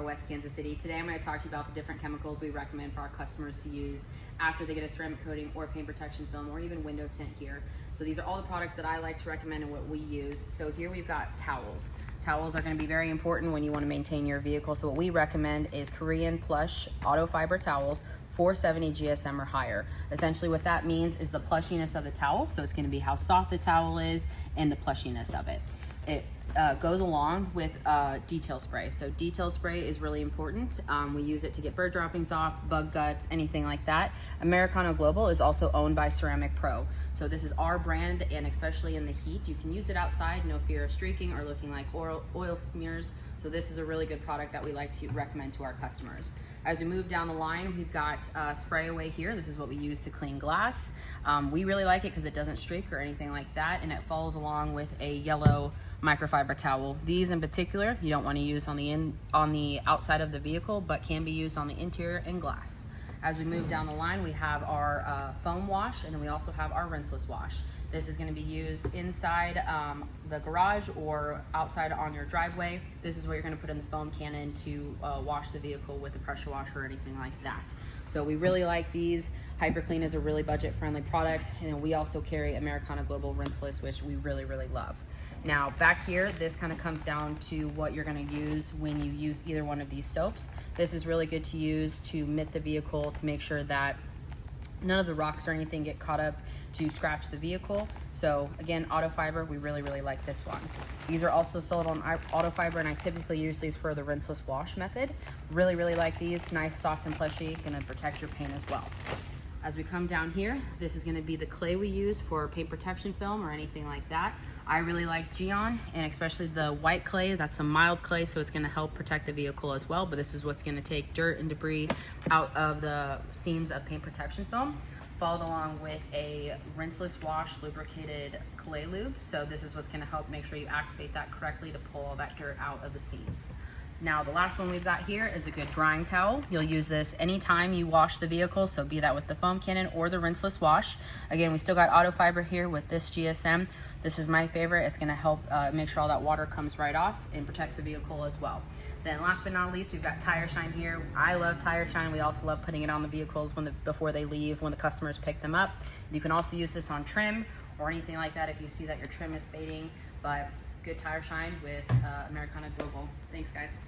West Kansas City. Today I'm going to talk to you about the different chemicals we recommend for our customers to use after they get a ceramic coating or paint protection film or even window tint here. So these are all the products that I like to recommend and what we use. So here we've got towels. Towels are going to be very important when you want to maintain your vehicle. So what we recommend is Korean plush auto fiber towels, 470 GSM or higher. Essentially what that means is the plushiness of the towel. So it's going to be how soft the towel is and the plushiness of it. It goes along with detail spray. So detail spray is really important. We use it to get bird droppings off, bug guts, anything like that. Americano Global is also owned by Ceramic Pro. So this is our brand, and especially in the heat, you can use it outside, no fear of streaking or looking like oil smears. So this is a really good product that we like to recommend to our customers. As we move down the line, we've got spray away here. This is what we use to clean glass. We really like it because it doesn't streak or anything like that, and it follows along with a yellow microfiber towel. These in particular, you don't want to use on the outside of the vehicle, but can be used on the interior and glass. As we move down the line, we have our foam wash, and then we also have our rinseless wash. This is going to be used inside the garage or outside on your driveway. This is where you're going to put in the foam cannon to wash the vehicle with a pressure washer or anything like that. So we really like these. HyperClean is a really budget-friendly product, and we also carry Americano Global Rinseless, which we really, really love. Now back here, this kind of comes down to what you're going to use when you use either one of these soaps. This is really good to use to mitt the vehicle to make sure that none of the rocks or anything get caught up to scratch the vehicle. So again, auto fiber, we really, really like this one. These are also sold on auto fiber, and I typically use these for the rinseless wash method. Really, really like these. Nice, soft, and plushy, gonna protect your paint as well. As we come down here, this is gonna be the clay we use for paint protection film or anything like that. I really like Geon, and especially the white clay. That's a mild clay, so it's gonna help protect the vehicle as well, but this is what's gonna take dirt and debris out of the seams of paint protection film, followed along with a rinseless wash lubricated clay lube. So this is what's gonna help make sure you activate that correctly to pull all that dirt out of the seams. Now the last one we've got here is a good drying towel. You'll use this anytime you wash the vehicle, so be that with the foam cannon or the rinseless wash. Again, we still got auto fiber here with this GSM. This is my favorite. It's gonna help make sure all that water comes right off and protects the vehicle as well. Then last but not least, we've got Tire Shine here. I love Tire Shine. We also love putting it on the vehicles before they leave, when the customers pick them up. You can also use this on trim or anything like that if you see that your trim is fading, but good Tire Shine with Americano Global. Thanks guys.